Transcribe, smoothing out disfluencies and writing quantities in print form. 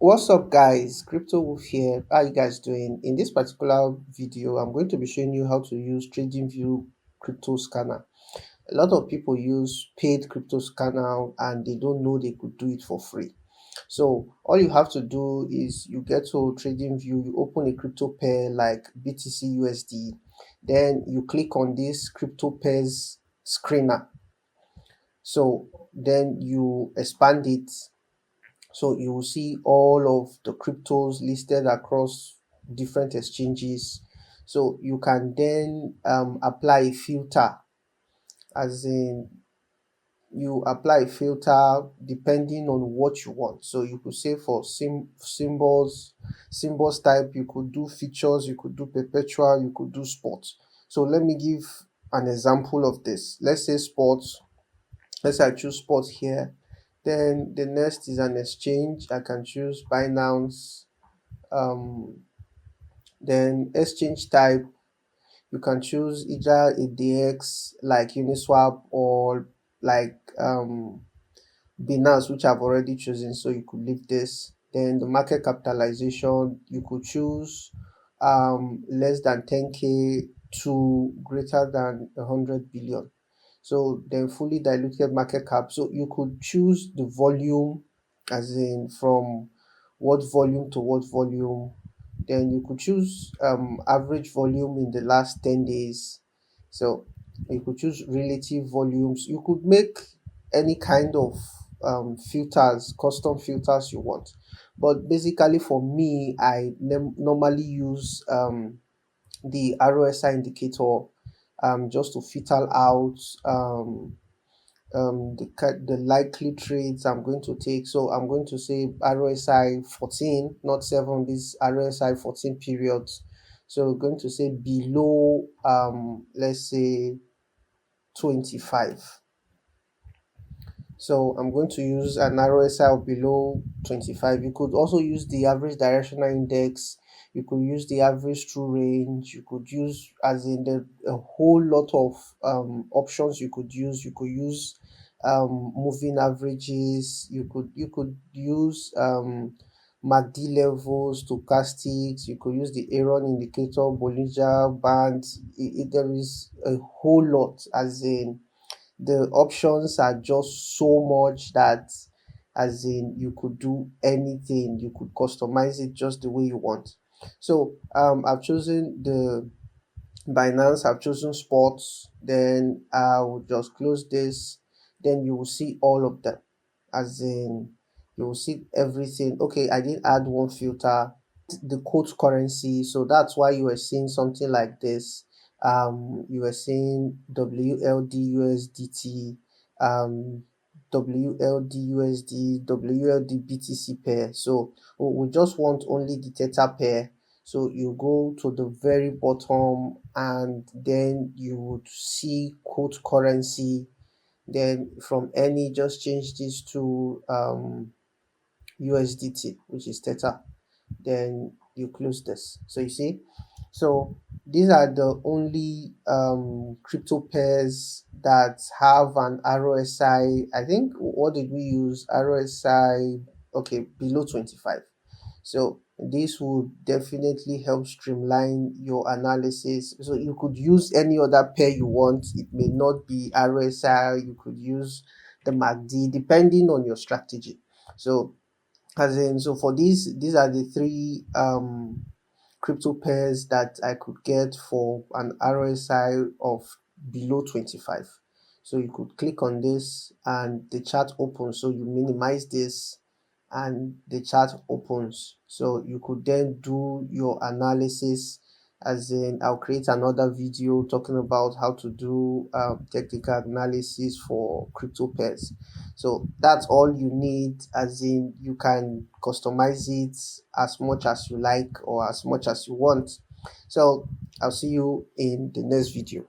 What's up, guys? Crypto Wolf here. How you guys doing? In this particular video, I'm going to be showing you how to use TradingView Crypto Scanner. A lot of people use paid crypto scanner and they don't know they could do it for free. So all you have to do is you get to TradingView, you open a crypto pair like BTC USD, then you click on this crypto pairs screener. So then you expand it, so you will see all of the cryptos listed across different exchanges. So you can then apply a filter, as in you apply a filter depending on what you want. So you could say for symbols type, you could do features, you could do perpetual, you could do sports. So let me give an example of this. Let's say sports. Let's say I choose sports here. Then the next is an exchange. I can choose Binance. Um, then exchange type, you can choose either a DX like Uniswap or like Binance, which I've already chosen. So you could leave this. Then the market capitalization, you could choose less than 10K to greater than 100 billion. So then fully diluted market cap, so you could choose the volume, as in from what volume to what volume. Then you could choose average volume in the last 10 days. So you could choose relative volumes. You could make any kind of filters, custom filters you want. But basically for me, I normally use the RSI indicator just to filter out the likely trades I'm going to take. So I'm going to say RSI 14, not 7, this RSI 14 periods. So we're going to say below let's say 25. So I'm going to use an RSI of below 25. You could also use the average directional index. You could use the average true range. You could use, as in a whole lot of options you could use. You could use moving averages. You could use MACD levels, stochastics. You could use the Aaron indicator, Bollinger Bands. There is a whole lot, as in the options are just so much that, as in, you could do anything, you could customize it just the way you want. So I've chosen the Binance, I've chosen sports, then I will just close this. Then you will see all of them, as in you will see everything. Okay, I didn't add one filter, the quote currency, so that's why you are seeing something like this. You are seeing WLD USDT, WLD USD, WLD BTC pair. So we just want only the theta pair. So you go to the very bottom and then you would see quote currency. Then from any, just change this to USDT, which is theta. Then you close this. So you see, so these are the only crypto pairs that have an RSI. I think, what did we use? RSI, okay, below 25. So this would definitely help streamline your analysis. So you could use any other pair you want. It may not be RSI. You could use the MACD depending on your strategy. So, as in, so for these are the three crypto pairs that I could get for an RSI of below 25. So you could click on this and the chart opens. So you minimize this and the chart opens. So you could then do your analysis, as in I'll create another video talking about how to do technical analysis for crypto pairs. So that's all you need, as in you can customize it as much as you like or as much as you want. So I'll see you in the next video.